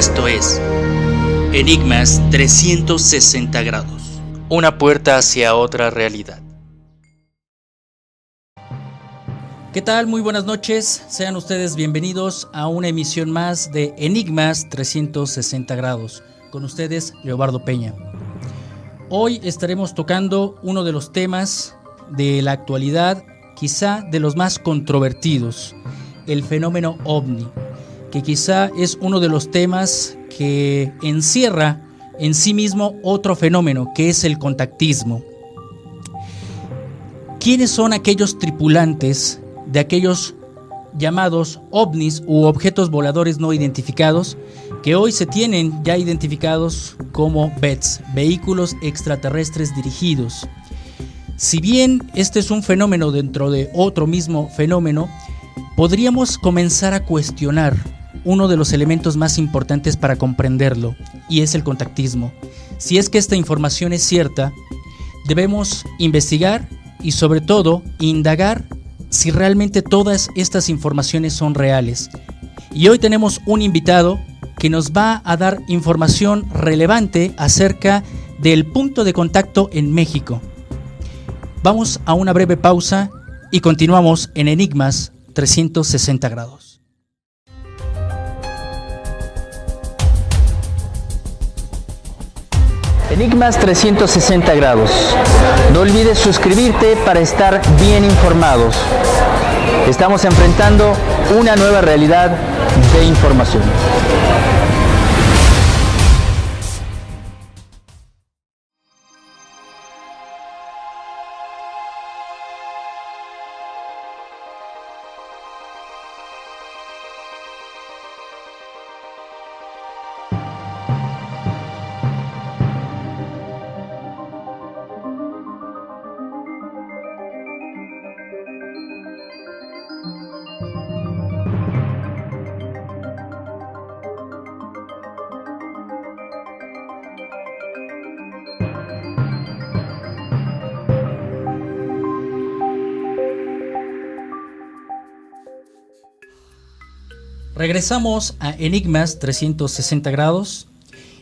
Esto es Enigmas 360 grados, una puerta hacia otra realidad. ¿Qué tal? Muy buenas noches, sean ustedes bienvenidos a una emisión más de Enigmas 360 grados. Con ustedes, Leobardo Peña. Hoy estaremos tocando uno de los temas de la actualidad, quizá de los más controvertidos, el fenómeno OVNI, que quizá es uno de los temas que encierra en sí mismo otro fenómeno, que es el contactismo. ¿Quiénes son aquellos tripulantes de aquellos llamados ovnis u objetos voladores no identificados que hoy se tienen ya identificados como VEDS, vehículos extraterrestres dirigidos? Si bien este es un fenómeno dentro de otro mismo fenómeno, podríamos comenzar a cuestionar uno de los elementos más importantes para comprenderlo, y es el contactismo. Si es que esta información es cierta, debemos investigar y sobre todo indagar si realmente todas estas informaciones son reales. Y hoy tenemos un invitado que nos va a dar información relevante acerca del punto de contacto en México. Vamos a una breve pausa y continuamos en Enigmas 360 grados. Enigmas 360 grados. No olvides suscribirte para estar bien informados. Estamos enfrentando una nueva realidad de información. Regresamos a Enigmas 360 grados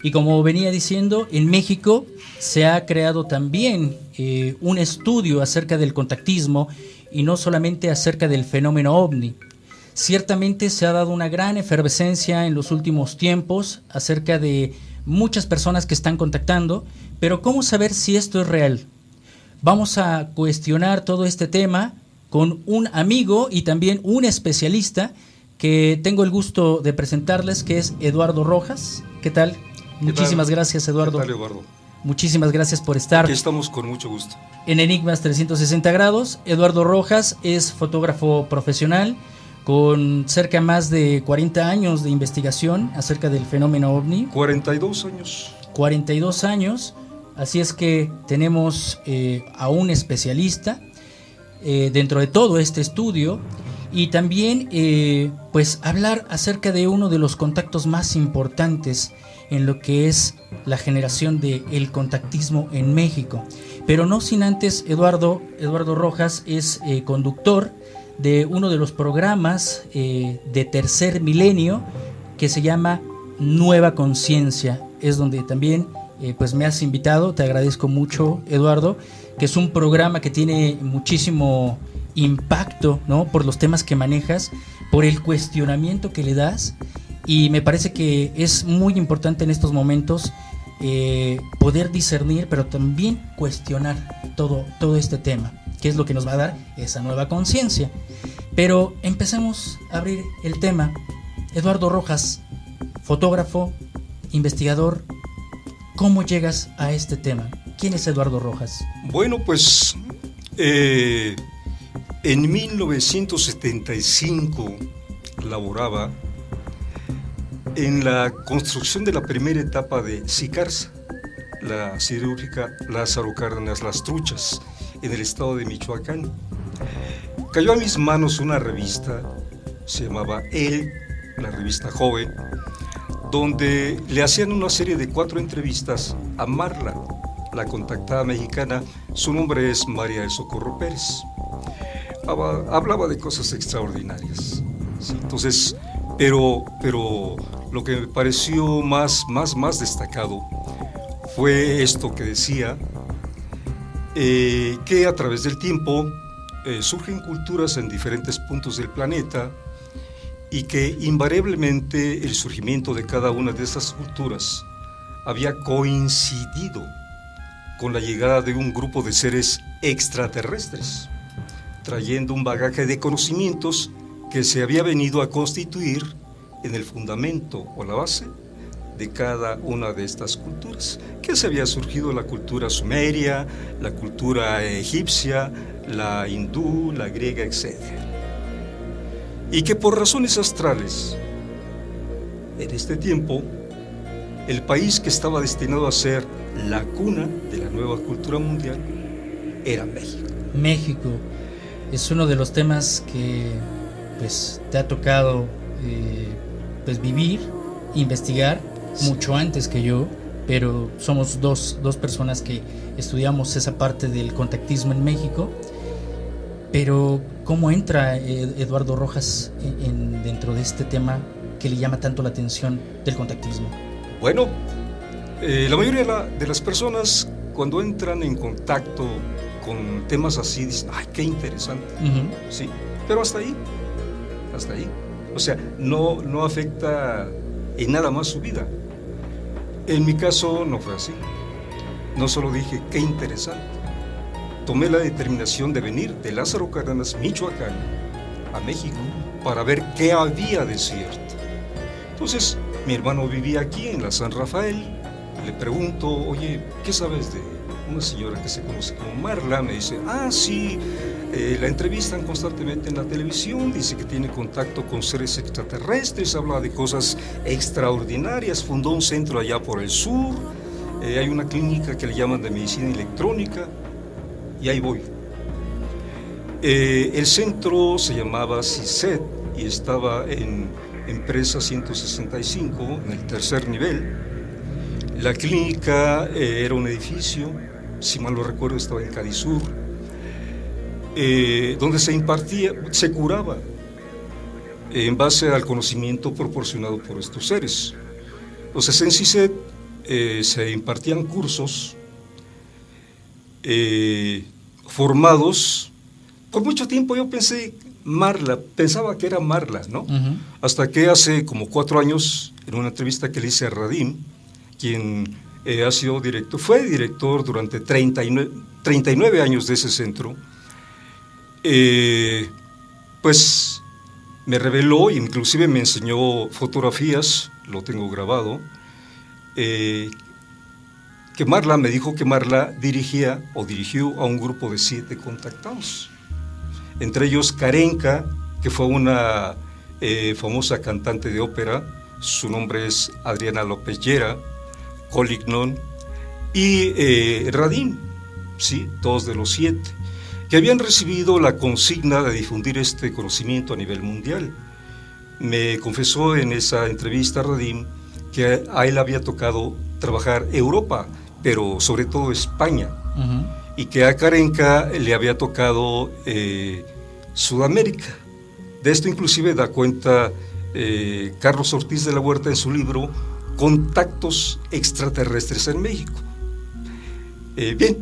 y como venía diciendo, en México se ha creado también un estudio acerca del contactismo y no solamente acerca del fenómeno OVNI. Ciertamente se ha dado una gran efervescencia en los últimos tiempos acerca de muchas personas que están contactando, pero ¿cómo saber si esto es real? Vamos a cuestionar todo este tema con un amigo y también un especialista que tengo el gusto de presentarles, que es Eduardo Rojas. ¿Qué tal? Muchísimas gracias, Eduardo. ¿Qué tal, Eduardo? Muchísimas gracias por estar. Aquí estamos con mucho gusto. En Enigmas 360 grados, Eduardo Rojas es fotógrafo profesional con cerca más de 40 años de investigación acerca del fenómeno OVNI. 42 años. 42 años, así es que tenemos a un especialista dentro de todo este estudio. Y también pues hablar acerca de uno de los contactos más importantes en lo que es la generación del contactismo en México. Pero no sin antes, Eduardo Rojas es conductor de uno de los programas de tercer milenio que se llama Nueva Conciencia. Es donde también pues me has invitado, te agradezco mucho, Eduardo, que es un programa que tiene muchísimo impacto, ¿no?, por los temas que manejas, por el cuestionamiento que le das, y me parece que es muy importante en estos momentos poder discernir, pero también cuestionar todo este tema, que es lo que nos va a dar esa nueva conciencia. Pero empecemos a abrir el tema. Eduardo Rojas, fotógrafo, investigador, ¿cómo llegas a este tema? ¿Quién es Eduardo Rojas? Bueno, pues en 1975 laboraba en la construcción de la primera etapa de SICARSA, la siderúrgica Lázaro Cárdenas Las Truchas, en el estado de Michoacán. Cayó a mis manos una revista, se llamaba la revista joven, donde le hacían una serie de 4 entrevistas a Marla, la contactada mexicana. Su nombre es María del Socorro Pérez. Hablaba de cosas extraordinarias. ¿Sí? Entonces, Pero lo que me pareció más destacado fue esto que decía, que a través del tiempo surgen culturas en diferentes puntos del planeta y que invariablemente el surgimiento de cada una de esas culturas había coincidido con la llegada de un grupo de seres extraterrestres, trayendo un bagaje de conocimientos que se había venido a constituir en el fundamento o la base de cada una de estas culturas, que se había surgido la cultura sumeria, la cultura egipcia, la hindú, la griega, etc. Y que por razones astrales, en este tiempo, el país que estaba destinado a ser la cuna de la nueva cultura mundial era México. México es uno de los temas que pues te ha tocado pues vivir, investigar mucho antes que yo, pero somos dos personas que estudiamos esa parte del contactismo en México. Pero ¿cómo entra Eduardo Rojas dentro de este tema que le llama tanto la atención del contactismo? Bueno, la mayoría de las personas cuando entran en contacto con temas así dicen, ¡ay, qué interesante! Uh-huh. Sí, pero hasta ahí. O sea, no afecta en nada más su vida. En mi caso no fue así. No solo dije, qué interesante. Tomé la determinación de venir de Lázaro Cárdenas, Michoacán, a México, para ver qué había de cierto. Entonces, mi hermano vivía aquí en la San Rafael. Le pregunto, oye, ¿qué sabes de una señora que se conoce como Marla? Me dice, sí, la entrevistan constantemente en la televisión, dice que tiene contacto con seres extraterrestres, habla de cosas extraordinarias, fundó un centro allá por el sur, hay una clínica que le llaman de medicina electrónica, y ahí voy. El centro se llamaba CICET y estaba en Empresa 165, en el tercer nivel. La clínica era un edificio, si mal no recuerdo estaba en Cadizur, donde se curaba en base al conocimiento proporcionado por estos seres. Entonces en CICET se impartían cursos formados. Por mucho tiempo yo pensaba que era Marla, ¿no? Uh-huh. Hasta que hace como 4 años, en una entrevista que le hice a Radim, quien fue director durante 39 años de ese centro, pues me reveló, inclusive me enseñó fotografías, lo tengo grabado, que Marla me dijo que Marla dirigió a un grupo de 7 contactados, entre ellos Karenka, que fue una famosa cantante de ópera, su nombre es Adriana López Llera, Colignon y Radim, sí, 2 de los 7, que habían recibido la consigna de difundir este conocimiento a nivel mundial. Me confesó en esa entrevista Radim que a él había tocado trabajar Europa, pero sobre todo España, uh-huh. Y que a Karenka le había tocado Sudamérica. De esto inclusive da cuenta Carlos Ortiz de la Huerta en su libro Contactos extraterrestres en México. Bien,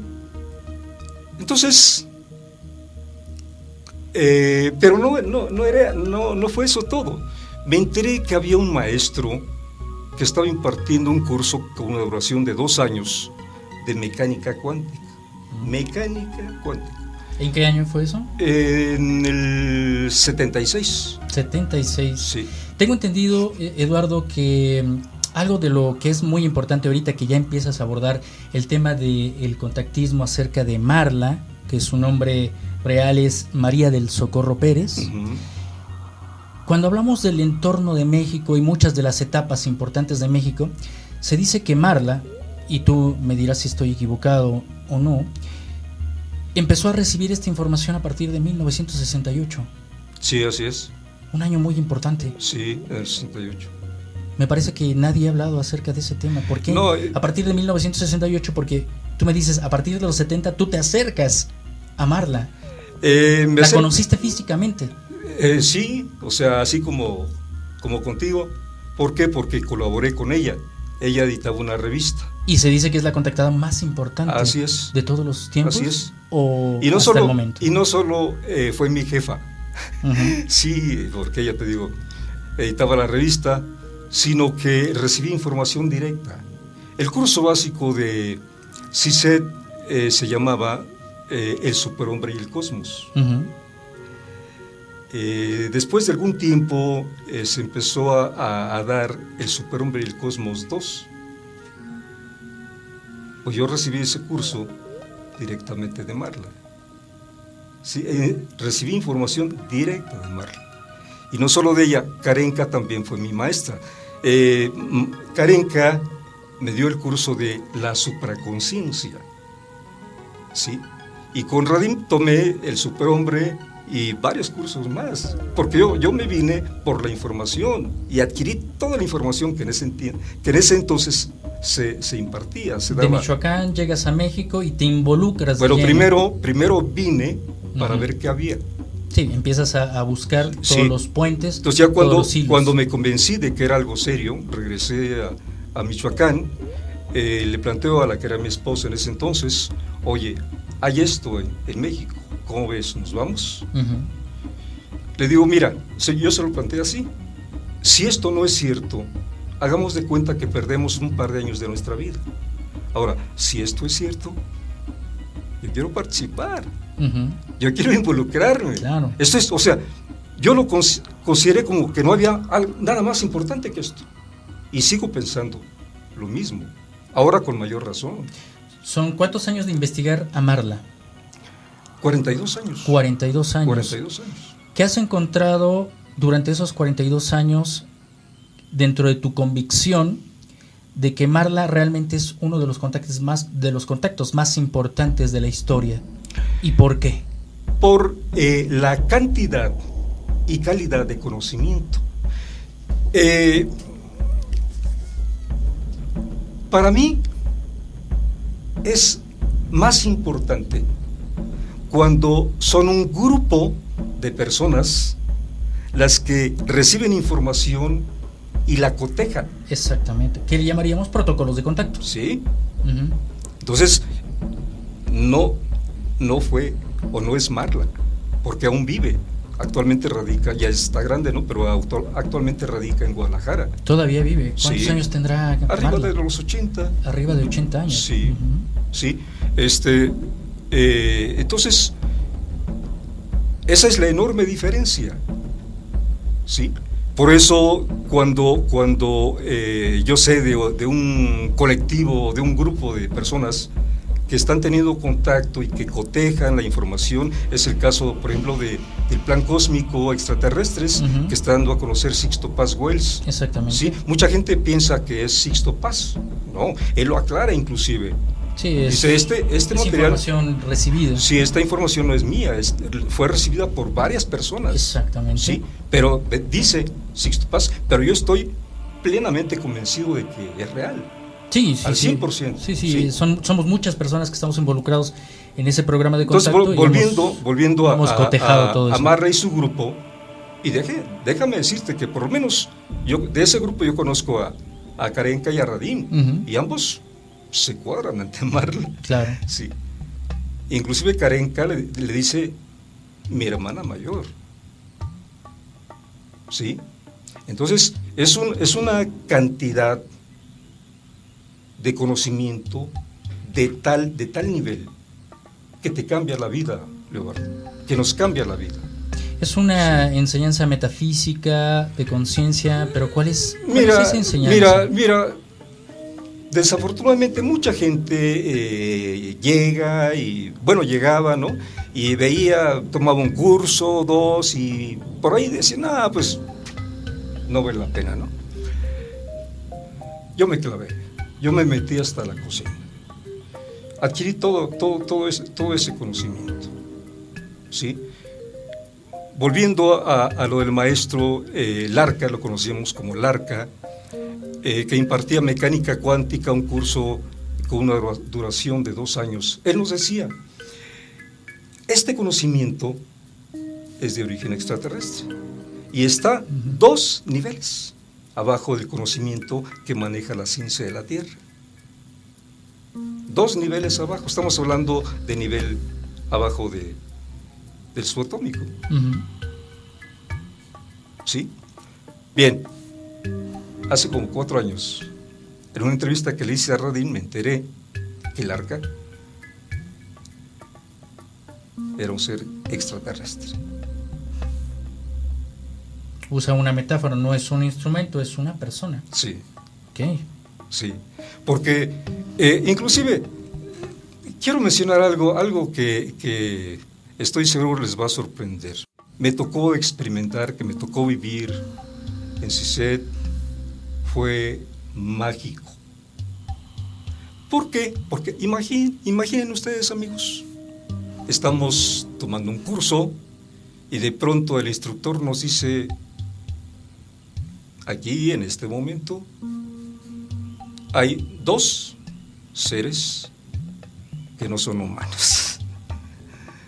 entonces, pero no fue eso todo. Me enteré que había un maestro que estaba impartiendo un curso con una duración de 2 años de mecánica cuántica. Mecánica cuántica. ¿En qué año fue eso? En el 76. 76. Sí. Tengo entendido, Eduardo, que algo de lo que es muy importante ahorita que ya empiezas a abordar el tema del contactismo acerca de Marla, que su nombre real es María del Socorro Pérez. Uh-huh. Cuando hablamos del entorno de México y muchas de las etapas importantes de México, se dice que Marla, y tú me dirás si estoy equivocado o no, empezó a recibir esta información a partir de 1968. Sí, así es. Un año muy importante. Sí, en el 68. Me parece que nadie ha hablado acerca de ese tema. ¿Por qué? No, a partir de 1968, porque tú me dices, a partir de los 70 tú te acercas a Marla. ¿La conociste físicamente? Sí, o sea, así como como contigo. ¿Por qué? Porque colaboré con ella. Ella editaba una revista. Y se dice que es la contactada más importante. Así es. ¿De todos los tiempos? Así es. ¿O y no hasta solo, el momento? Y no solo fue mi jefa. Uh-huh. Sí, porque ella, te digo, editaba la revista, sino que recibí información directa. El curso básico de CICET se llamaba El Superhombre y el Cosmos. Uh-huh. Después de algún tiempo se empezó a dar El Superhombre y el Cosmos 2. Pues yo recibí ese curso directamente de Marla. Sí, recibí información directa de Marla. Y no solo de ella, Karenka también fue mi maestra. Karenka me dio el curso de la supraconciencia. ¿Sí? Y con Radim tomé el Superhombre y varios cursos más, porque yo me vine por la información y adquirí toda la información que en ese entonces se impartía, se daba. De Michoacán llegas a México y te involucras. Bueno, primero vine para ver qué había. Sí, empiezas a buscar todos los puentes. Entonces ya cuando me convencí de que era algo serio, regresé a Michoacán, le planteo a la que era mi esposa en ese entonces, oye, hay esto en México, ¿cómo ves? ¿Nos vamos? Uh-huh. Le digo, mira, yo se lo planteé así, si esto no es cierto, hagamos de cuenta que perdemos un par de años de nuestra vida. Ahora, si esto es cierto, yo quiero participar, uh-huh. Yo quiero involucrarme. Claro. Esto es, o sea, yo lo consideré como que no había nada más importante que esto. Y sigo pensando lo mismo, ahora con mayor razón. ¿Son cuántos años de investigar a Marla? 42 años. 42 años. 42 años. ¿Qué has encontrado durante esos 42 años dentro de tu convicción de que Marla realmente es uno de los contactos más importantes de la historia? ¿Y por qué? Por la cantidad y calidad de conocimiento. Para mí es más importante cuando son un grupo de personas las que reciben información y la cotejan. Exactamente. ¿Qué le llamaríamos protocolos de contacto? Sí. Uh-huh. Entonces, no fue o no es Marla, porque aún vive. Actualmente radica, ya está grande, ¿no? Pero actualmente radica en Guadalajara. ¿Todavía vive? ¿Cuántos años tendrá Arriba Marla? De los 80. Arriba de 80 años. Sí, uh-huh. Sí. Entonces, esa es la enorme diferencia. Sí. Por eso, cuando yo sé de un colectivo, de un grupo de personas que están teniendo contacto y que cotejan la información, es el caso, por ejemplo, del plan cósmico extraterrestres, uh-huh. que está dando a conocer Sixto Paz Wells. Exactamente. ¿Sí? Mucha gente piensa que es Sixto Paz, no, él lo aclara inclusive. Sí, dice, este material, información recibida. Sí, esta información no es mía, fue recibida por varias personas. Exactamente. Sí, pero dice Sixto Paz, pero yo estoy plenamente convencido de que es real. Sí, al 100%. Sí. Somos muchas personas que estamos involucrados en ese programa de contacto. Entonces, volviendo a Marla y su grupo, y déjame decirte que por lo menos de ese grupo yo conozco a Karenka y a Radim, uh-huh. y ambos se cuadran ante Marla. Claro. Sí. Inclusive Karenka le dice mi hermana mayor. Sí. Entonces, es una cantidad de conocimiento de tal nivel que te cambia la vida, Leobardo, que nos cambia la vida. Es una enseñanza metafísica, de conciencia, pero ¿cuál es esa enseñanza? Mira, desafortunadamente mucha gente llegaba, ¿no? Y tomaba un curso, 2, y por ahí decía, pues no vale la pena, ¿no? Yo me clavé, yo me metí hasta la cocina, adquirí todo ese conocimiento, ¿sí? Volviendo a lo del maestro Larca, lo conocíamos como Larca, que impartía mecánica cuántica, un curso con una duración de 2 años. Él nos decía, este conocimiento es de origen extraterrestre. y está 2 niveles abajo del conocimiento que maneja la ciencia de la Tierra. 2 niveles abajo, estamos hablando de nivel abajo del subatómico. ¿Sí? Bien, hace como 4 años, en una entrevista que le hice a Radin, me enteré que el arca era un ser extraterrestre. Usa una metáfora, no es un instrumento, es una persona. Sí. Ok. Sí, porque inclusive quiero mencionar algo que estoy seguro les va a sorprender. Me tocó experimentar, que me tocó vivir en CICET, fue mágico. ¿Por qué? Porque imaginen ustedes, amigos, estamos tomando un curso y de pronto el instructor nos dice, aquí en este momento hay 2 seres que no son humanos.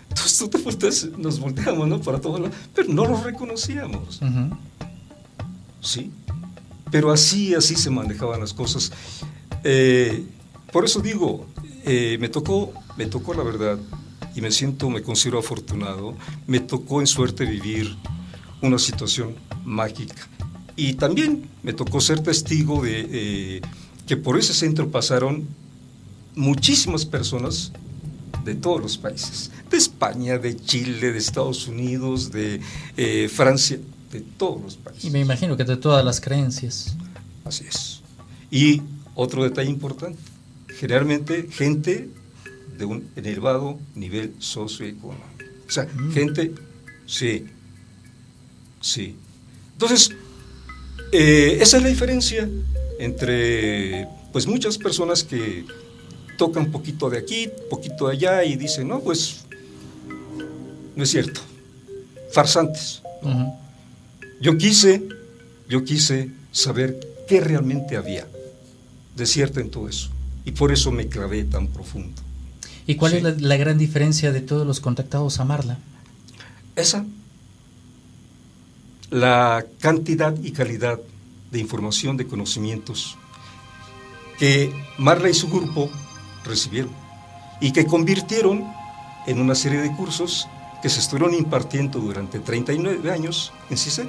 Entonces tú te volteas, nos volteamos, ¿no? Para todo lado, pero no los reconocíamos. Sí, pero así se manejaban las cosas. Por eso digo, me tocó la verdad, y me considero afortunado, me tocó en suerte vivir una situación mágica. Y también me tocó ser testigo de que por ese centro pasaron muchísimas personas de todos los países, de España, de Chile, de Estados Unidos, de Francia, de todos los países. Y me imagino que de todas las creencias. Así es. Y otro detalle importante, generalmente gente de un elevado nivel socioeconómico. O sea, gente, sí. Entonces, esa es la diferencia entre pues muchas personas que tocan un poquito de aquí, poquito de allá y dicen, no, pues no es cierto, farsantes. Yo quise saber qué realmente había de cierto en todo eso, y por eso me clavé tan profundo. ¿Y cuál es la gran diferencia de todos los contactados a Marla? Esa, la cantidad y calidad de información, de conocimientos que Marla y su grupo recibieron y que convirtieron en una serie de cursos que se estuvieron impartiendo durante 39 años en CICET.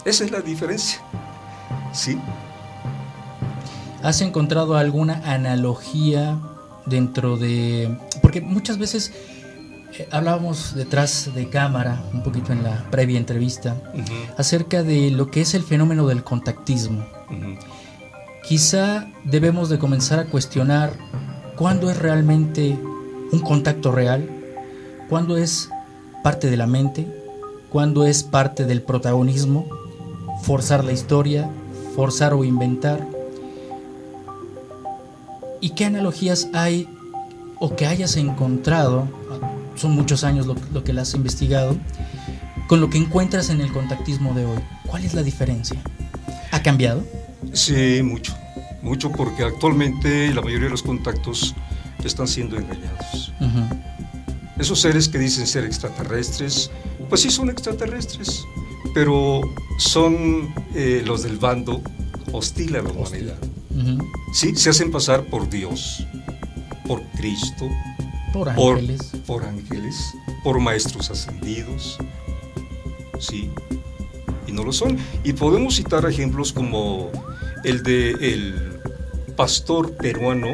Esa es la diferencia. ¿Sí? ¿Has encontrado alguna analogía dentro de...? Porque muchas veces hablábamos detrás de cámara, un poquito en la previa entrevista, acerca de lo que es el fenómeno del contactismo. Quizá debemos de comenzar a cuestionar cuándo es realmente un contacto real, cuándo es parte de la mente, cuándo es parte del protagonismo, forzar la historia, forzar o inventar. ¿Y qué analogías hay o que hayas encontrado? Son muchos años lo que la has investigado, con lo que encuentras en el contactismo de hoy. ¿Cuál es la diferencia? ¿Ha cambiado? Sí, mucho, porque actualmente la mayoría de los contactos están siendo engañados. Esos seres que dicen ser extraterrestres, pues sí son extraterrestres, pero son los del bando hostil a la humanidad. Sí, se hacen pasar por Dios, por Cristo, por ángeles, por maestros ascendidos, sí, y no lo son. Y podemos citar ejemplos como el de el pastor peruano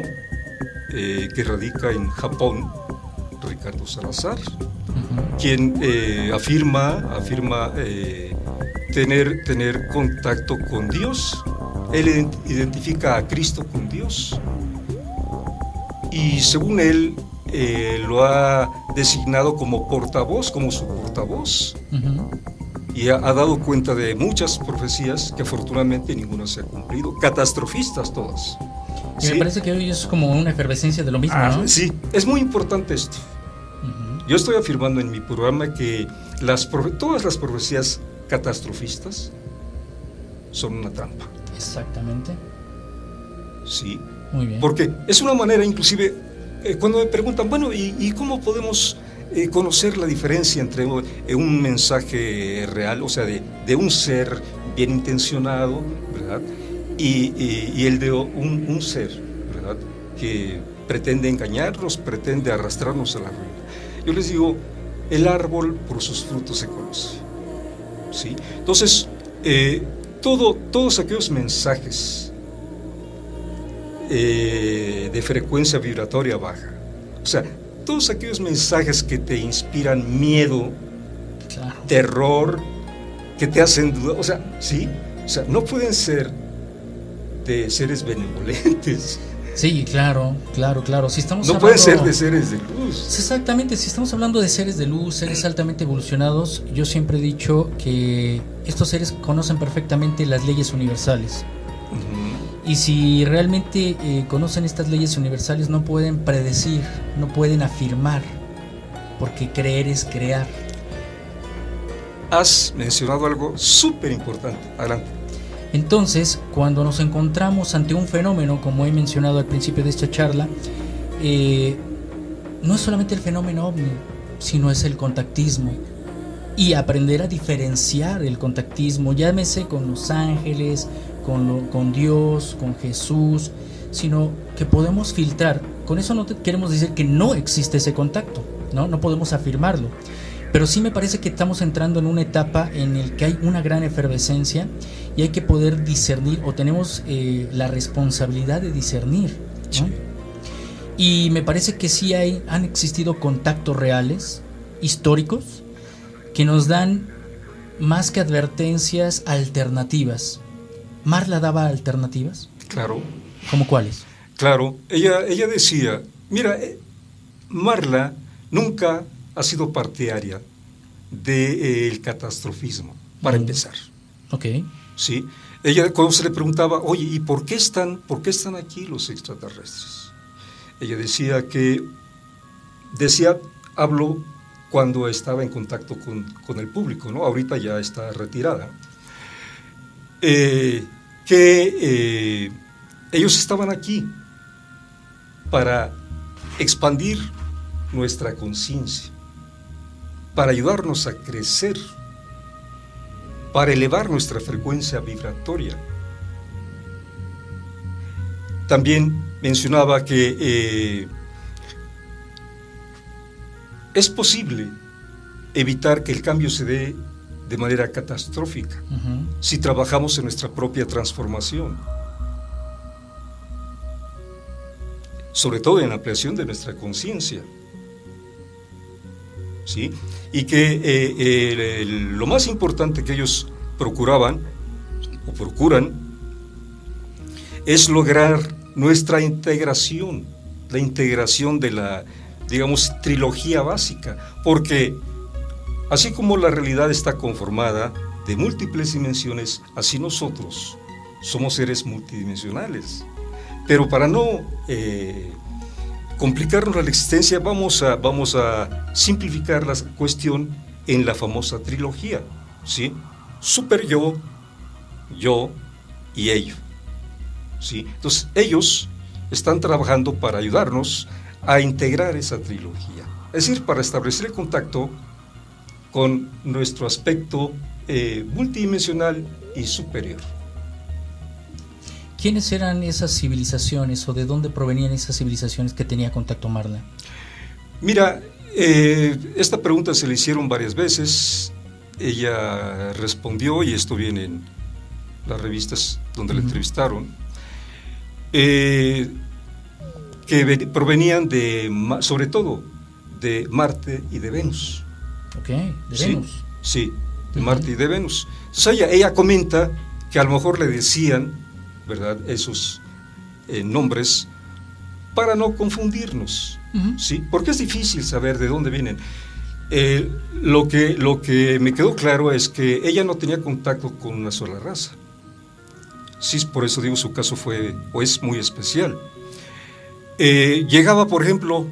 que radica en Japón, Ricardo Salazar, quien afirma tener contacto con Dios. Él identifica a Cristo con Dios y según él lo ha designado como portavoz, como su portavoz, y ha dado cuenta de muchas profecías que afortunadamente ninguna se ha cumplido, catastrofistas todas. Y me parece que hoy es como una efervescencia de lo mismo, ¿no? Sí, es muy importante esto. Yo estoy afirmando en mi programa que todas las profecías catastrofistas son una trampa. Exactamente. Sí. Muy bien. Porque es una manera, inclusive, cuando me preguntan, bueno, ¿y cómo podemos conocer la diferencia entre un mensaje real, o sea, de un ser bien intencionado, ¿verdad? Y el de un ser, ¿verdad?, que pretende engañarnos, pretende arrastrarnos a la ruina. Yo les digo, el árbol por sus frutos se conoce, ¿sí? Entonces, todos aquellos mensajes de frecuencia vibratoria baja, o sea, todos aquellos mensajes que te inspiran miedo, claro, terror, que te hacen dudar, o sea, ¿sí? O sea, no pueden ser de seres benevolentes. Sí, claro. Si estamos no pueden ser de seres de luz. Exactamente, si estamos hablando de seres de luz, seres altamente evolucionados, yo siempre he dicho que estos seres conocen perfectamente las leyes universales. Uh-huh. Y si realmente conocen estas leyes universales, no pueden predecir, no pueden afirmar, porque creer es crear. Has mencionado algo súper importante. Adelante. Entonces, cuando nos encontramos ante un fenómeno, como he mencionado al principio de esta charla, no es solamente el fenómeno ovni, sino es el contactismo. Y aprender a diferenciar el contactismo, llámese con los ángeles, con Dios, con Jesús, sino que podemos filtrar. Con eso no queremos decir que no existe ese contacto, no podemos afirmarlo. Pero sí me parece que estamos entrando en una etapa en la que hay una gran efervescencia y hay que poder discernir, o tenemos la responsabilidad de discernir, ¿no? Sí. Y me parece que sí han existido contactos reales, históricos, que nos dan más que advertencias, alternativas. ¿Marla daba alternativas? Claro. ¿Cómo cuáles? Claro, ella decía, mira, Marla nunca ha sido partidaria del catastrofismo, para empezar. Ok. ¿Sí? Ella, cuando se le preguntaba, oye, ¿y por qué están aquí los extraterrestres? Ella hablo cuando estaba en contacto con el público, ¿no? Ahorita ya está retirada. Ellos estaban aquí para expandir nuestra conciencia, para ayudarnos a crecer, para elevar nuestra frecuencia vibratoria. También mencionaba que es posible evitar que el cambio se dé de manera catastrófica, uh-huh, si trabajamos en nuestra propia transformación, sobre todo en la ampliación de nuestra conciencia. ¿Sí? Y que lo más importante que ellos procuran es lograr nuestra integración, la integración de la, digamos, trilogía básica, porque así como la realidad está conformada de múltiples dimensiones, así nosotros somos seres multidimensionales. Pero para no complicarnos la existencia, vamos a simplificar la cuestión en la famosa trilogía, ¿sí? Super yo y ello, ¿sí? Entonces ellos están trabajando para ayudarnos a integrar esa trilogía, es decir, para establecer el contacto con nuestro aspecto multidimensional y superior. ¿Quiénes eran esas civilizaciones o de dónde provenían esas civilizaciones que tenía contacto Marla? Mira, esta pregunta se le hicieron varias veces. Ella respondió, y esto viene en las revistas donde la entrevistaron, que provenían sobre todo de Marte y de Venus. Ok, de Venus. Sí, de Marte y de Venus. Entonces ella comenta que a lo mejor le decían, ¿verdad?, esos nombres para no confundirnos, uh-huh, ¿sí? Porque es difícil saber de dónde vienen. Lo que me quedó claro es que ella no tenía contacto con una sola raza. Sí, por eso digo, su caso es muy especial. Llegaba, por ejemplo,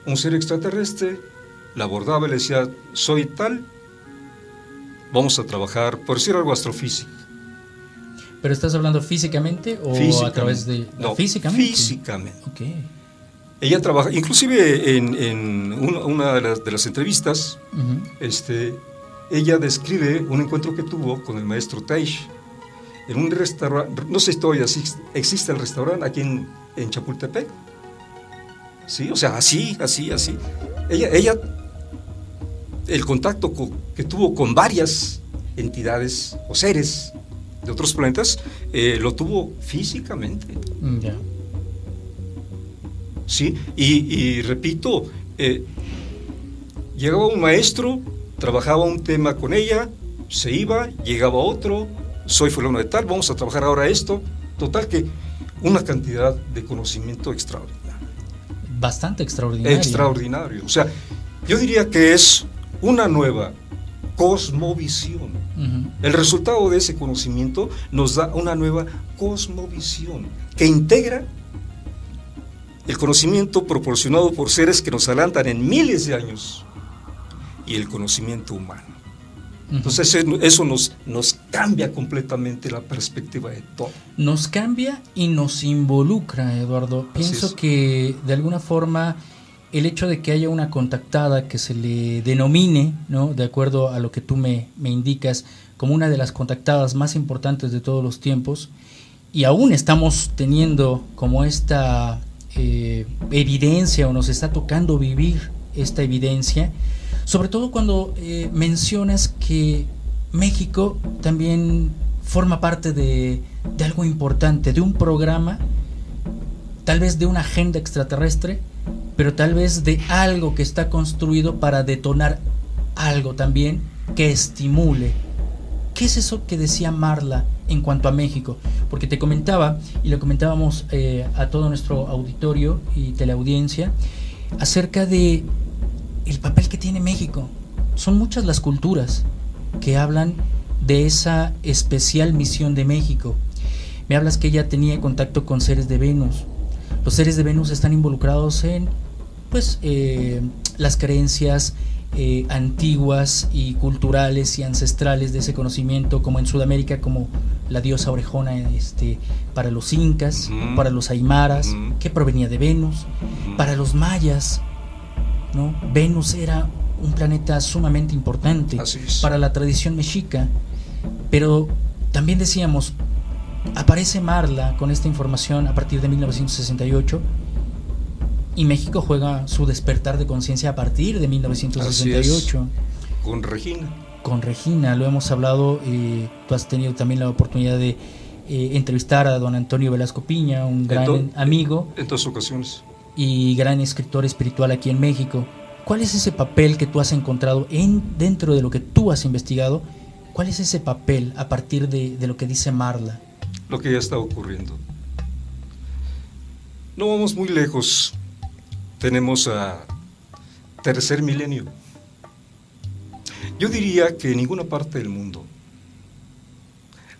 un ser extraterrestre, la abordaba y le decía, soy tal, vamos a trabajar, por decir algo, astrofísico. ¿Pero estás hablando físicamente o a través de...? No, físicamente. Físicamente. Okay. Ella trabaja, inclusive en una de las entrevistas, ella describe un encuentro que tuvo con el maestro Taish en un restaurante, no sé si todavía existe el restaurante aquí en Chapultepec. Sí, o sea, así. Ella el contacto que tuvo con varias entidades o seres de otros planetas, lo tuvo físicamente. Ya. Sí, y repito, llegaba un maestro, trabajaba un tema con ella, se iba, llegaba otro, soy fulano de tal, vamos a trabajar ahora esto. Total que una cantidad de conocimiento extraordinario. Bastante extraordinario. Extraordinario. O sea, yo diría que es una nueva cosmovisión. Uh-huh. El resultado de ese conocimiento nos da una nueva cosmovisión que integra el conocimiento proporcionado por seres que nos adelantan en miles de años y el conocimiento humano. Uh-huh. Entonces eso nos cambia completamente la perspectiva de todo. Nos cambia y nos involucra, Eduardo. Pienso que de alguna forma el hecho de que haya una contactada que se le denomine, ¿no?, de acuerdo a lo que tú me indicas, como una de las contactadas más importantes de todos los tiempos, y aún estamos teniendo como esta evidencia, o nos está tocando vivir esta evidencia, sobre todo cuando mencionas que México también forma parte de algo importante, de un programa, tal vez de una agenda extraterrestre, pero tal vez de algo que está construido para detonar algo también que estimule. ¿Qué es eso que decía Marla en cuanto a México? Porque te comentaba, y lo comentábamos a todo nuestro auditorio y teleaudiencia, acerca de el papel que tiene México. Son muchas las culturas que hablan de esa especial misión de México. Me hablas que ella tenía contacto con seres de Venus. Los seres de Venus están involucrados en las creencias antiguas y culturales y ancestrales de ese conocimiento, como en Sudamérica, como la diosa orejona para los incas, para los aymaras, que provenía de Venus, para los mayas, ¿no? Venus era un planeta sumamente importante para la tradición mexica, pero también decíamos, aparece Marla con esta información a partir de 1968 y México juega su despertar de conciencia a partir de 1968. Con Regina, lo hemos hablado, tú has tenido también la oportunidad de entrevistar a don Antonio Velasco Piña, un gran amigo. En 2 ocasiones. Y gran escritor espiritual aquí en México. ¿Cuál es ese papel que tú has encontrado dentro de lo que tú has investigado? ¿Cuál es ese papel a partir de lo que dice Marla? Lo que ya está ocurriendo. No vamos muy lejos. Tenemos a tercer milenio. Yo diría que en ninguna parte del mundo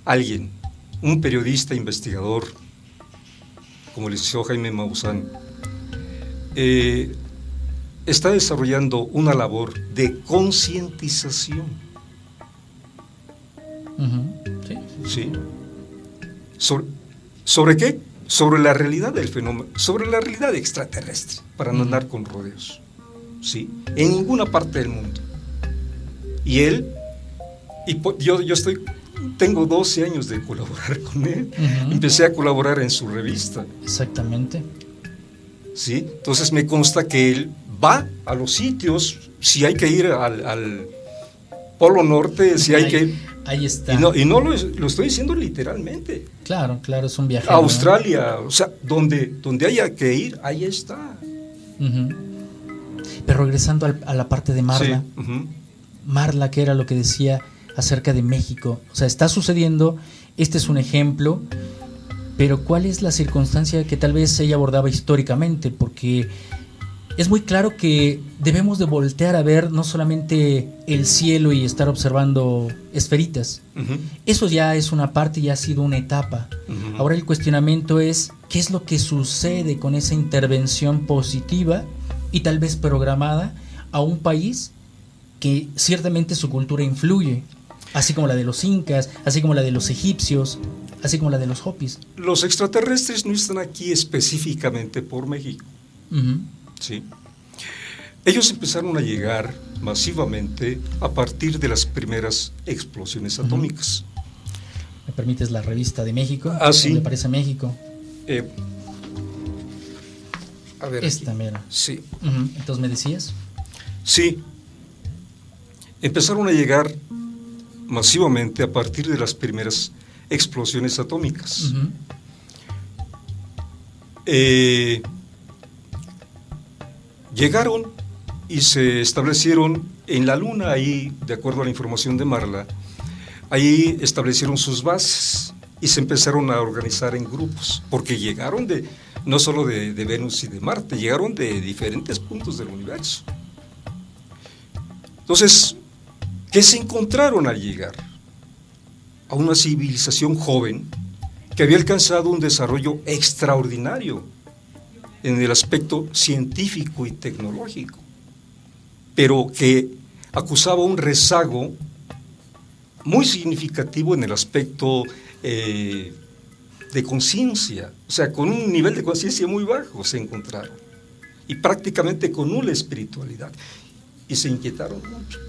alguien, un periodista investigador como el licenciado Jaime Maussan, está desarrollando una labor de concientización. Sí. ¿Sobre qué? Sobre la realidad del fenómeno, sobre la realidad extraterrestre, para no andar con rodeos. ¿Sí? En ninguna parte del mundo. Y él, yo tengo 12 años de colaborar con él. Empecé a colaborar en su revista. Exactamente. ¿Sí? Entonces me consta que él va a los sitios, si hay que ir al Polo Norte, si hay que ir. Ahí está. Y no lo estoy diciendo literalmente. Claro, es un viaje. Australia, ¿no? O sea, donde haya que ir, ahí está. Pero regresando a la parte de Marla, Marla, ¿qué era lo que decía acerca de México? O sea, está sucediendo, este es un ejemplo, pero ¿cuál es la circunstancia que tal vez ella abordaba históricamente? Porque es muy claro que debemos de voltear a ver no solamente el cielo y estar observando esferitas. Eso ya es una parte, ya ha sido una etapa. Ahora el cuestionamiento es, ¿qué es lo que sucede con esa intervención positiva y tal vez programada a un país que ciertamente su cultura influye, así como la de los incas, así como la de los egipcios, así como la de los hopis? Los extraterrestres no están aquí específicamente por México. ¿sí? Ellos empezaron a llegar masivamente a partir de las primeras explosiones atómicas. ¿Me permites la revista de México? Sí. ¿Dónde aparece México? A ver. Esta, mira. Sí. Entonces, ¿me decías? Sí. Empezaron a llegar masivamente a partir de las primeras explosiones atómicas. Llegaron y se establecieron en la Luna, ahí, de acuerdo a la información de Marla, ahí establecieron sus bases y se empezaron a organizar en grupos, porque llegaron no solo de Venus y de Marte, llegaron de diferentes puntos del universo. Entonces, ¿qué se encontraron al llegar? A una civilización joven que había alcanzado un desarrollo extraordinario en el aspecto científico y tecnológico, pero que acusaba un rezago muy significativo en el aspecto de conciencia, o sea, con un nivel de conciencia muy bajo se encontraron, y prácticamente con nula espiritualidad, y se inquietaron mucho.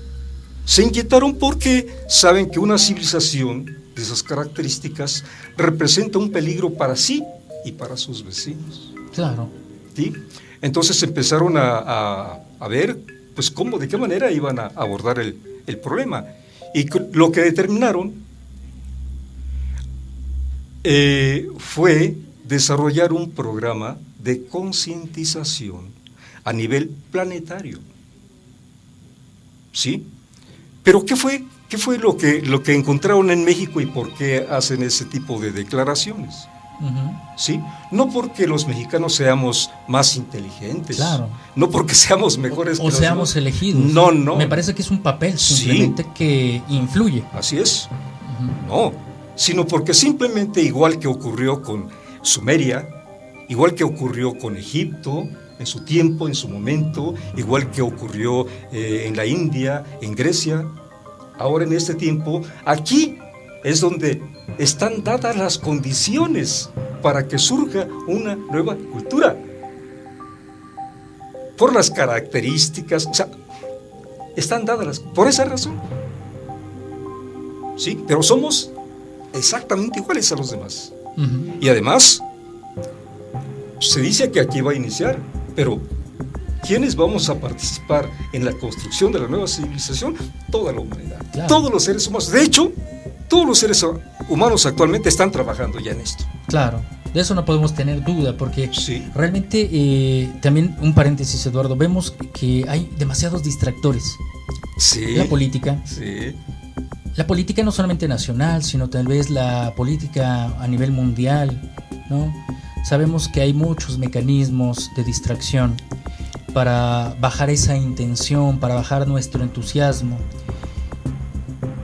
Se inquietaron porque saben que una civilización de esas características representa un peligro para sí y para sus vecinos. Claro. ¿Sí? Entonces empezaron a ver, pues, de qué manera iban a abordar el problema. Y lo que determinaron fue desarrollar un programa de concientización a nivel planetario. ¿Sí? Pero ¿qué fue lo que encontraron en México y por qué hacen ese tipo de declaraciones? ¿Sí? No porque los mexicanos seamos más inteligentes, claro, no porque seamos mejores o seamos elegidos. No. Me parece que es un papel simplemente que influye. Así es. No, sino porque simplemente, igual que ocurrió con Sumeria, igual que ocurrió con Egipto en su tiempo, en su momento, igual que ocurrió en la India, en Grecia, ahora en este tiempo, aquí es donde están dadas las condiciones para que surja una nueva cultura. Por las características, o sea, están dadas por esa razón. Sí, pero somos exactamente iguales a los demás. Y además, se dice que aquí va a iniciar, pero ¿quiénes vamos a participar en la construcción de la nueva civilización? Toda la humanidad, claro. Todos los seres humanos. De hecho, todos los seres humanos actualmente están trabajando ya en esto. Claro, de eso no podemos tener duda, porque realmente, también un paréntesis, Eduardo, vemos que hay demasiados distractores. Sí. La política. Sí. La política no solamente nacional, sino tal vez la política a nivel mundial, ¿no? Sabemos que hay muchos mecanismos de distracción para bajar esa intención, para bajar nuestro entusiasmo.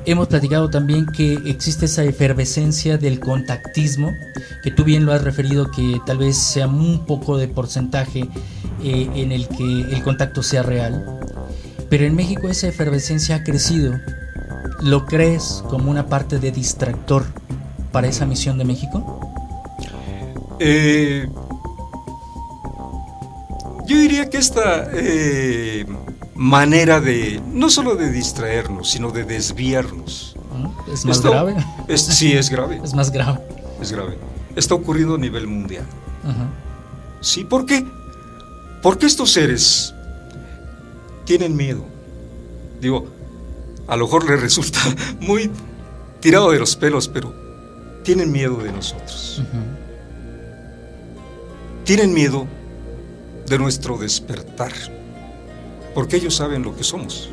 Hemos platicado también que existe esa efervescencia del contactismo, que tú bien lo has referido, que tal vez sea un poco de porcentaje en el que el contacto sea real. Pero en México esa efervescencia ha crecido. ¿Lo crees como una parte de distractor para esa misión de México? Yo diría que esta manera de, no solo de distraernos, sino de desviarnos. ¿Es más grave? Sí, es grave. Es más grave. Es grave. Está ocurriendo a nivel mundial. Sí, ¿por qué? Porque estos seres tienen miedo. Digo, a lo mejor les resulta muy tirado de los pelos, pero tienen miedo de nosotros. Tienen miedo de nuestro despertar, porque ellos saben lo que somos.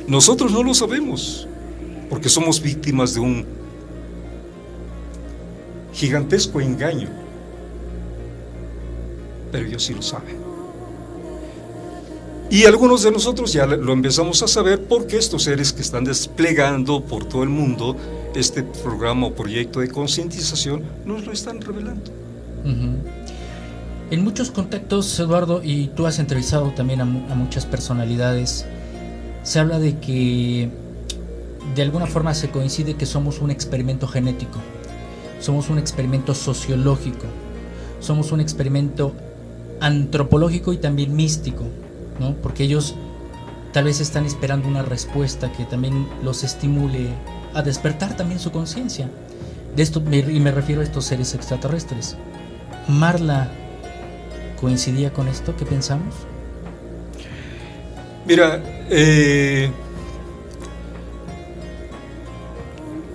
Nosotros no lo sabemos, porque somos víctimas de un gigantesco engaño, pero ellos sí lo saben. Y algunos de nosotros ya lo empezamos a saber, porque estos seres que están desplegando por todo el mundo este programa o proyecto de concientización nos lo están revelando. En muchos contactos, Eduardo, y tú has entrevistado también a muchas personalidades, se habla de que de alguna forma se coincide que somos un experimento genético, somos un experimento sociológico, somos un experimento antropológico y también místico, ¿no? Porque ellos tal vez están esperando una respuesta que también los estimule a despertar también su conciencia. De esto me refiero a estos seres extraterrestres. ¿Marla coincidía con esto? ¿Qué pensamos? Mira,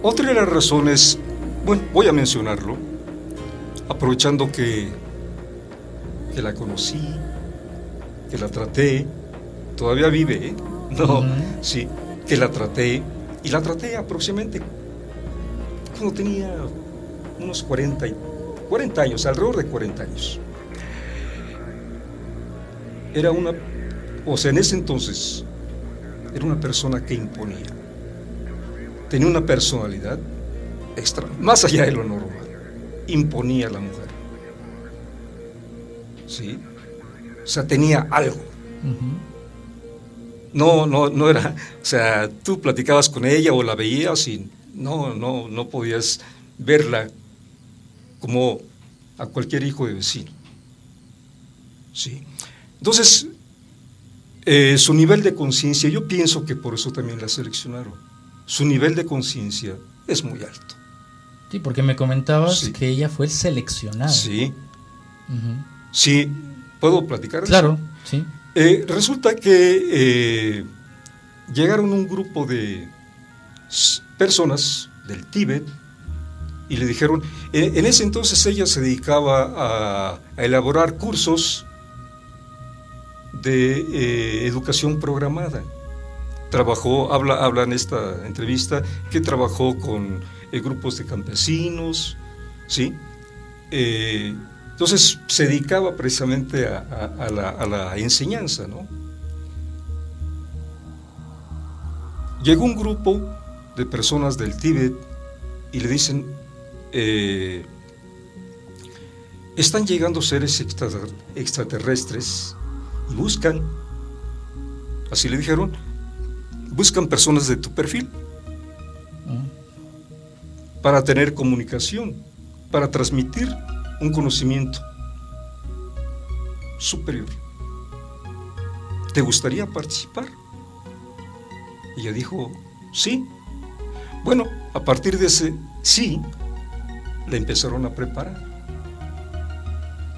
otra de las razones, bueno, voy a mencionarlo, aprovechando que la conocí, que la traté, todavía vive, ¿eh? No, sí, que la traté, y la traté aproximadamente cuando tenía unos 40 años, alrededor de 40 años. Era en ese entonces, era una persona que imponía. Tenía una personalidad extra, más allá de lo normal. Imponía a la mujer. ¿Sí? O sea, tenía algo. No era, o sea, tú platicabas con ella o la veías y no podías verla como a cualquier hijo de vecino. ¿Sí? Entonces, su nivel de conciencia, yo pienso que por eso también la seleccionaron. Su nivel de conciencia es muy alto. Sí, porque me comentabas que ella fue seleccionada. Sí. Sí, ¿puedo platicar de claro, eso? Sí. Resulta que llegaron un grupo de personas del Tíbet y le dijeron, en ese entonces ella se dedicaba a elaborar cursos de educación programada. Habla en esta entrevista que trabajó con grupos de campesinos, ¿sí? Entonces se dedicaba precisamente a la enseñanza, ¿no? Llegó un grupo de personas del Tíbet y le dicen, están llegando seres extraterrestres y buscan, así le dijeron, buscan personas de tu perfil para tener comunicación, para transmitir un conocimiento superior. ¿Te gustaría participar? Y ella dijo, sí. Bueno, a partir de ese sí, la empezaron a preparar.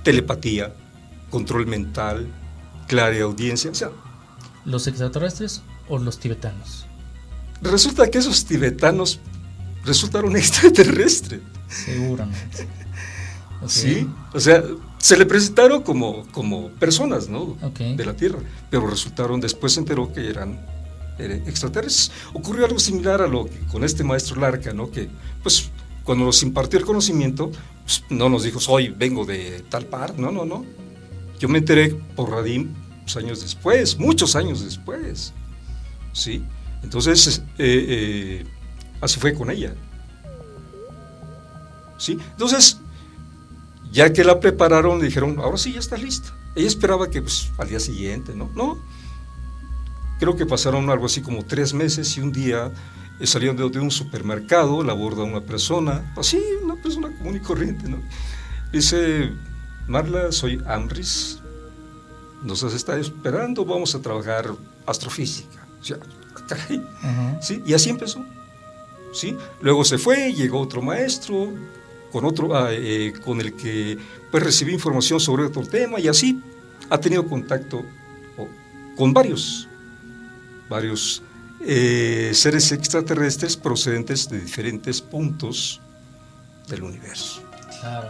Telepatía, control mental, clareaudiencia, o sea. ¿Los extraterrestres o los tibetanos? Resulta que esos tibetanos resultaron extraterrestres. Seguramente. Okay. Sí, o sea, se le presentaron como personas, ¿no? Okay. De la Tierra, pero después se enteró que eran extraterrestres. Ocurrió algo similar a lo que con este maestro Larca, ¿no? Que, pues, cuando nos impartió el conocimiento, pues, no nos dijo, vengo de tal par, no. Yo me enteré por Radim muchos años después, ¿sí? Entonces, así fue con ella, ¿sí? Entonces, ya que la prepararon, le dijeron, ahora sí, ya está lista. Ella esperaba que, pues, al día siguiente, ¿no? Creo que pasaron algo así como 3 meses y un día saliendo de un supermercado, la aborda una persona, así, una persona común y corriente, ¿no? Dice, Marla, soy Amris, nos está esperando, vamos a trabajar astrofísica. O sea, caray, ¿sí? Y así empezó, ¿sí? Luego se fue, llegó otro maestro, con el que pues recibí información sobre otro tema, y así ha tenido contacto con varios seres extraterrestres procedentes de diferentes puntos del universo. Claro.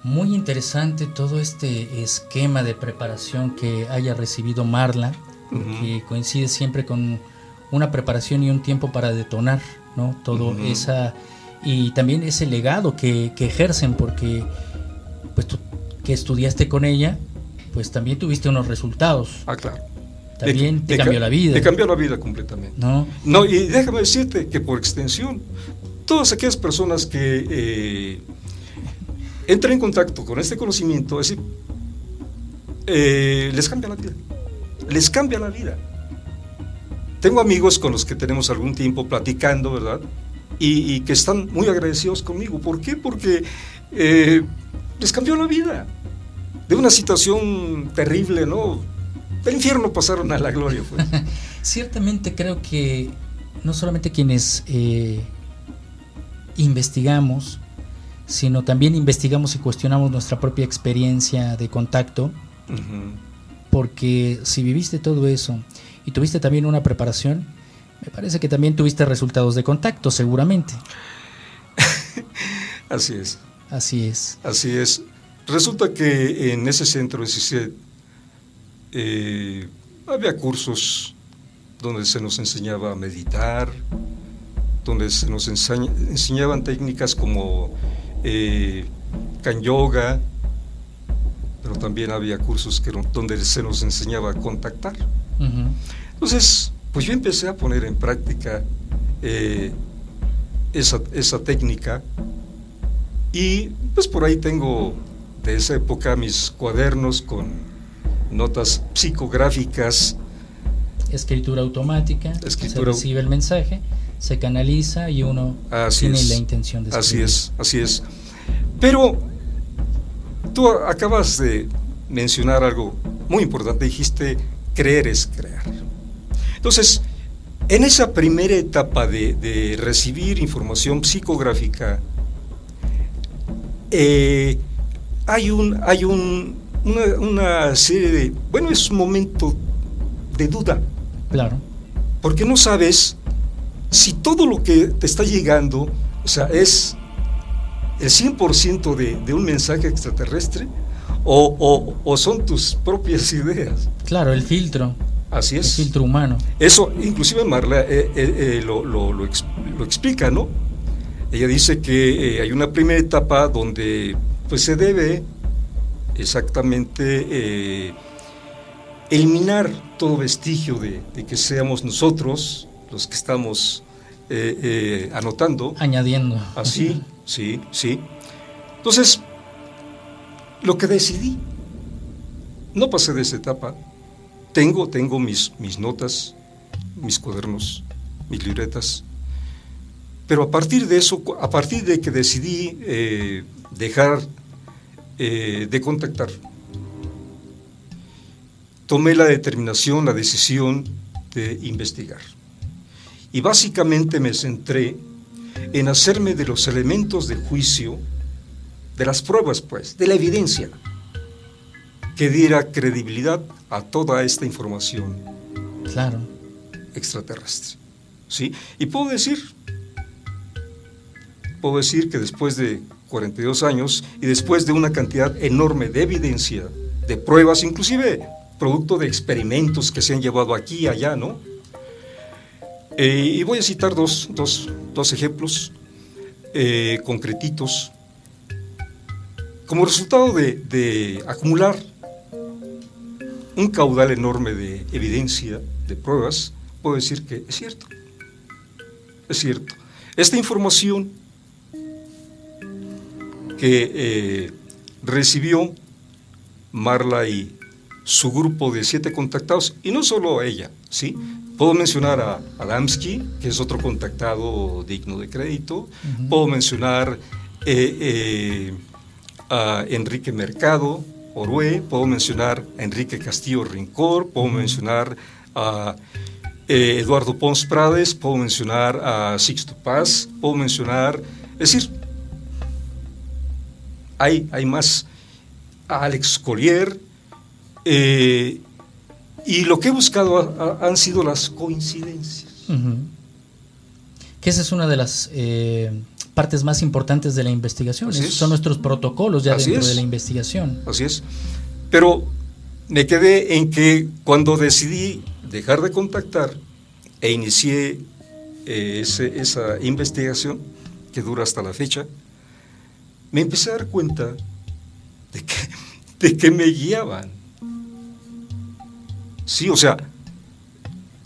Muy interesante todo este esquema de preparación que haya recibido Marla, que coincide siempre con una preparación y un tiempo para detonar, ¿no? Todo y también ese legado que ejercen, porque pues tú que estudiaste con ella, pues también tuviste unos resultados. Ah, claro. También te cambió la vida. Te cambió la vida completamente. No, y déjame decirte que por extensión, todas aquellas personas que entran en contacto con este conocimiento, es decir, les cambia la vida. Les cambia la vida. Tengo amigos con los que tenemos algún tiempo platicando, ¿verdad? Y que están muy agradecidos conmigo. ¿Por qué? Porque les cambió la vida. de una situación terrible, ¿no? Del infierno pasaron a la gloria, pues. Ciertamente creo que no solamente quienes investigamos, sino también investigamos y cuestionamos nuestra propia experiencia de contacto, porque si viviste todo eso y tuviste también una preparación, me parece que también tuviste resultados de contacto, seguramente. Así es. Así es. Así es. Resulta que en ese centro de CICED había cursos donde se nos enseñaba a meditar, donde se nos enseñaban técnicas como Kan Yoga, pero también había cursos donde se nos enseñaba a contactar. Entonces, pues yo empecé a poner en práctica esa técnica, y pues por ahí tengo de esa época mis cuadernos con notas psicográficas. Escritura automática, se recibe el mensaje, se canaliza y uno tiene la intención de escribir. Así es. Pero tú acabas de mencionar algo muy importante, dijiste, creer es crear. Entonces, en esa primera etapa de recibir información psicográfica, hay una serie de, bueno, es un momento de duda. Claro. Porque no sabes si todo lo que te está llegando, o sea, es el 100% de un mensaje extraterrestre o son tus propias ideas. Claro, el filtro. Así es. El filtro humano. Eso, inclusive Marla lo explica, ¿no? Ella dice que hay una primera etapa donde pues se debe exactamente eliminar todo vestigio de que seamos nosotros los que estamos anotando. Añadiendo. Así, sí. Entonces, lo que decidí, no pasé de esa etapa. Tengo mis notas, mis cuadernos, mis libretas, pero a partir de eso, a partir de que decidí dejar de contactar, tomé la decisión de investigar. Y básicamente me centré en hacerme de los elementos de juicio, de las pruebas, pues, de la evidencia, que diera credibilidad a toda esta información extraterrestre. ¿Sí? Y puedo decir que después de 42 años y después de una cantidad enorme de evidencia, de pruebas, inclusive producto de experimentos que se han llevado aquí y allá, ¿no? Y voy a citar dos ejemplos concretitos. Como resultado de acumular un caudal enorme de evidencia, de pruebas, puedo decir que es cierto. Es cierto. Esta información que recibió Marla y su grupo de 7 contactados, y no solo ella, ¿sí? Puedo mencionar a Adamski, que es otro contactado digno de crédito. Puedo mencionar a Enrique Mercado, Orue. Puedo mencionar a Enrique Castillo Rincón. Puedo mencionar a Eduardo Pons Prades. Puedo mencionar a Sixto Paz. Puedo mencionar, es decir, hay más, a Alex Collier. Y lo que he buscado han sido las coincidencias. Que esa es una de las partes más importantes de la investigación. Son nuestros protocolos ya dentro de la investigación. Así es. Pero me quedé en que cuando decidí dejar de contactar e inicié esa investigación que dura hasta la fecha, me empecé a dar cuenta de que me guiaban. Sí, o sea,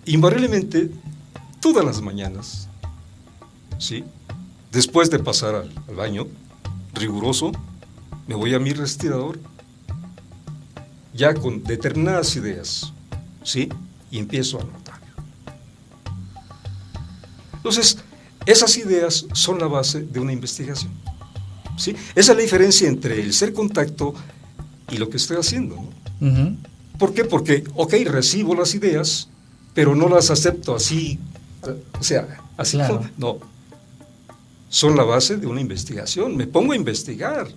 invariablemente, todas las mañanas, ¿sí? Después de pasar al baño, riguroso, me voy a mi respirador, ya con determinadas ideas, ¿sí? Y empiezo a anotar. Entonces, esas ideas son la base de una investigación, ¿sí? Esa es la diferencia entre el ser contacto y lo que estoy haciendo, ¿no? Ujú. ¿Por qué? Porque, ok, recibo las ideas, pero no las acepto así, o sea, así Claro. no. Son la base de una investigación. Me pongo a investigar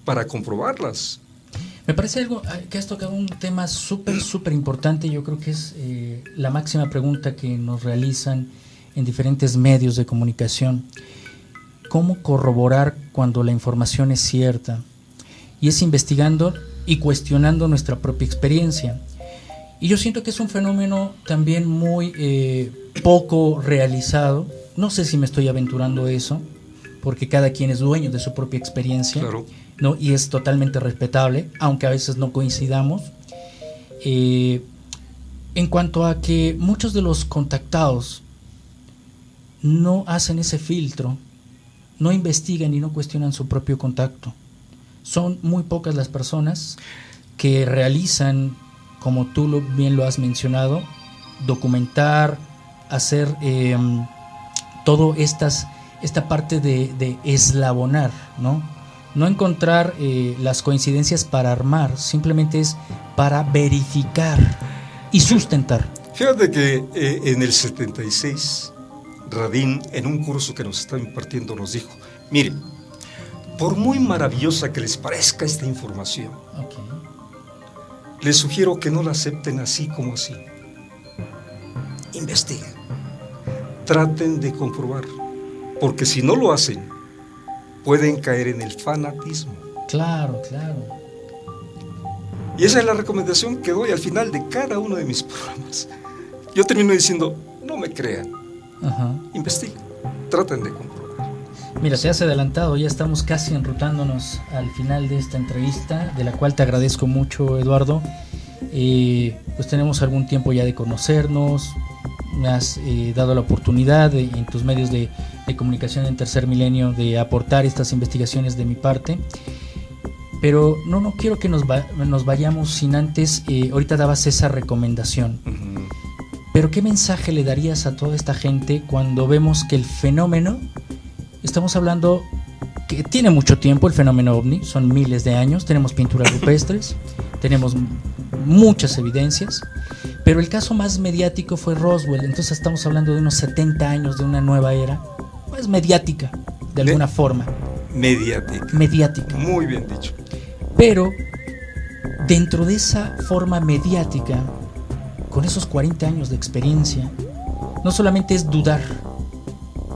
para comprobarlas. Me parece algo que has tocado un tema súper importante. Yo creo que es la máxima pregunta que nos realizan en diferentes medios de comunicación. ¿Cómo corroborar cuando la información es cierta? Y es investigando y cuestionando nuestra propia experiencia. Y yo siento que es un fenómeno también muy poco realizado. No sé si me estoy aventurando eso, porque cada quien es dueño de su propia experiencia. Claro. ¿No? Y es totalmente respetable, aunque a veces no coincidamos. En cuanto a que muchos de los contactados no hacen ese filtro, no investigan y no cuestionan su propio contacto. Son muy pocas las personas que realizan, como tú bien lo has mencionado, documentar, hacer todo esta parte de eslabonar, ¿no? No encontrar las coincidencias para armar, simplemente es para verificar y sustentar. Fíjate que en el 76, Radin, en un curso que nos está impartiendo, nos dijo, miren, por muy maravillosa que les parezca esta información, Okay. les sugiero que no la acepten así como así. Investiguen, traten de comprobar, porque si no lo hacen, pueden caer en el fanatismo. Claro, claro. Y esa es la recomendación que doy al final de cada uno de mis programas. Yo termino diciendo, no me crean, Ajá. investiguen, traten de comprobar. Mira, se has adelantado, ya estamos casi enrutándonos al final de esta entrevista, de la cual te agradezco mucho, Eduardo. Pues tenemos algún tiempo ya de conocernos, me has dado la oportunidad en tus medios de comunicación en Tercer Milenio de aportar estas investigaciones de mi parte, pero no quiero que nos vayamos sin antes, ahorita dabas esa recomendación, pero ¿qué mensaje le darías a toda esta gente cuando vemos que el fenómeno, estamos hablando que tiene mucho tiempo el fenómeno ovni, son miles de años, tenemos pinturas rupestres, tenemos muchas evidencias, pero el caso más mediático fue Roswell, entonces estamos hablando de unos 70 años de una nueva era, pues mediática, de alguna forma. Mediática. Muy bien dicho. Pero dentro de esa forma mediática, con esos 40 años de experiencia, no solamente es dudar,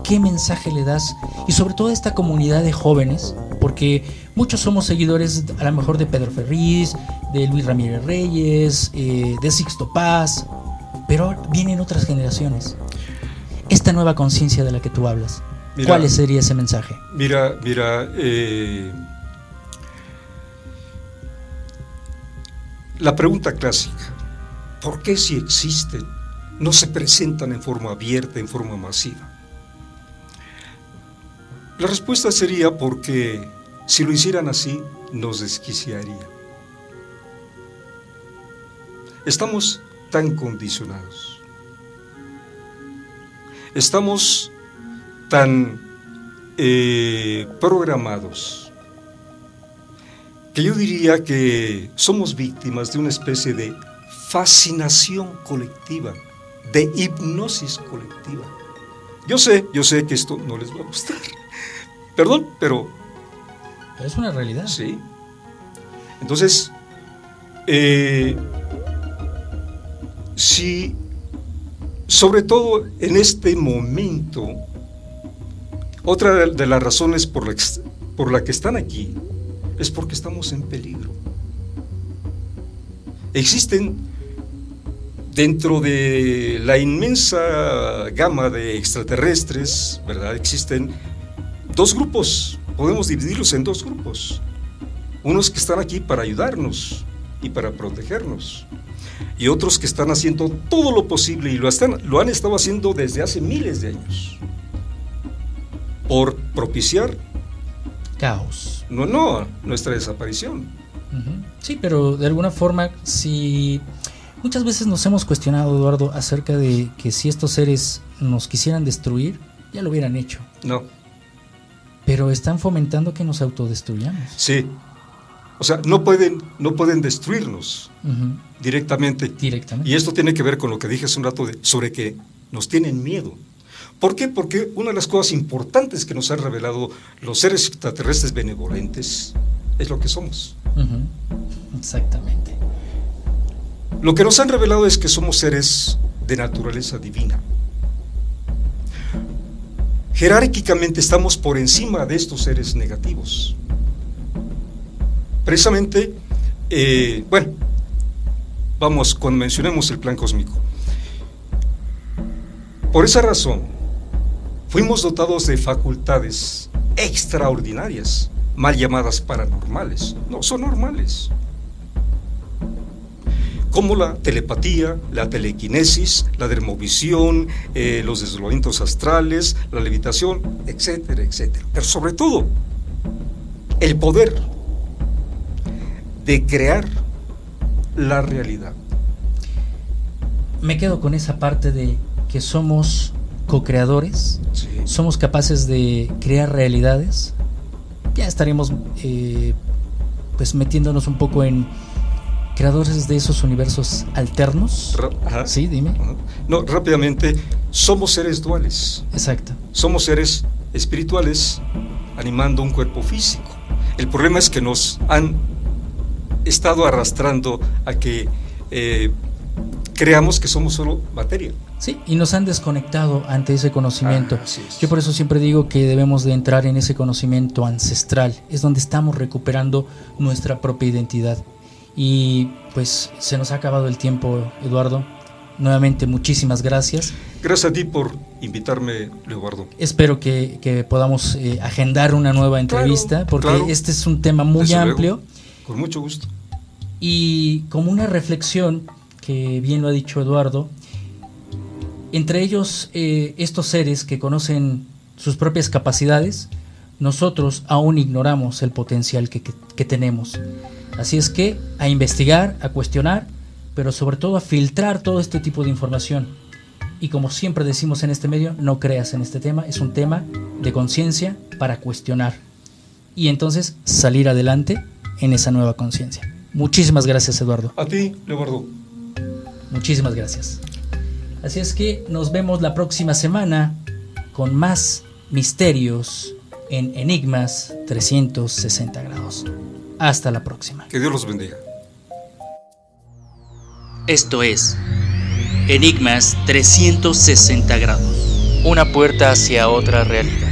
¿qué mensaje le das? Y sobre todo a esta comunidad de jóvenes, porque muchos somos seguidores a lo mejor de Pedro Ferriz, de Luis Ramírez Reyes, de Sixto Paz, pero vienen otras generaciones. Esta nueva conciencia de la que tú hablas, ¿cuál sería ese mensaje? Mira, la pregunta clásica, ¿por qué si existen no se presentan en forma abierta, en forma masiva? La respuesta sería porque si lo hicieran así, nos desquiciaría. Estamos tan condicionados, estamos tan programados, que yo diría que somos víctimas de una especie de fascinación colectiva, de hipnosis colectiva. Yo sé que esto no les va a gustar, perdón, pero es una realidad. Sí. Entonces, si, sobre todo en este momento, otra de las razones por la que están aquí es porque estamos en peligro. Existen dentro de la inmensa gama de extraterrestres, ¿verdad? Existen dos grupos, podemos dividirlos en dos grupos. Unos que están aquí para ayudarnos y para protegernos, y otros que están haciendo todo lo posible y lo han estado haciendo desde hace miles de años por propiciar caos. Nuestra desaparición. Uh-huh. Sí, pero de alguna forma, si muchas veces nos hemos cuestionado, Eduardo, acerca de que si estos seres nos quisieran destruir, ya lo hubieran hecho. No. Pero están fomentando que nos autodestruyamos. Sí. O sea, no pueden destruirnos directamente. Directamente. Y esto tiene que ver con lo que dije hace un rato sobre que nos tienen miedo. ¿Por qué? Porque una de las cosas importantes que nos han revelado los seres extraterrestres benevolentes es lo que somos. Exactamente. Lo que nos han revelado es que somos seres de naturaleza divina. Jerárquicamente estamos por encima de estos seres negativos. Precisamente, cuando mencionemos el plan cósmico. Por esa razón, fuimos dotados de facultades extraordinarias, mal llamadas paranormales. No, son normales. Como la telepatía, la telequinesis, la dermovisión, los desdoblamientos astrales, la levitación, etcétera, etcétera. Pero sobre todo, el poder de crear la realidad. Me quedo con esa parte de que somos co-creadores, Sí. somos capaces de crear realidades. Ya estaremos pues metiéndonos un poco en creadores de esos universos alternos. Ajá. Sí, dime. Ajá. No, rápidamente, somos seres duales. Exacto. Somos seres espirituales animando un cuerpo físico. El problema es que nos han estado arrastrando a que creamos que somos solo materia. Sí, y nos han desconectado ante ese conocimiento. Así es. Yo por eso siempre digo que debemos de entrar en ese conocimiento ancestral. Es donde estamos recuperando nuestra propia identidad. Y pues se nos ha acabado el tiempo, Eduardo. Nuevamente, muchísimas gracias. Gracias a ti por invitarme, Leobardo. Espero que podamos agendar una nueva entrevista, porque claro. Este es un tema muy Desde amplio. luego. Con mucho gusto. Y como una reflexión, que bien lo ha dicho Eduardo, entre ellos estos seres que conocen sus propias capacidades, nosotros aún ignoramos el potencial que tenemos. Así es que a investigar, a cuestionar, pero sobre todo a filtrar todo este tipo de información. Y como siempre decimos en este medio, no creas en este tema, es un tema de conciencia para cuestionar. Y entonces salir adelante en esa nueva conciencia. Muchísimas gracias, Eduardo. A ti, Leobardo. Muchísimas gracias. Así es que nos vemos la próxima semana con más misterios en Enigmas 360 grados. Hasta la próxima. Que Dios los bendiga. Esto es Enigmas 360 grados. Una puerta hacia otra realidad.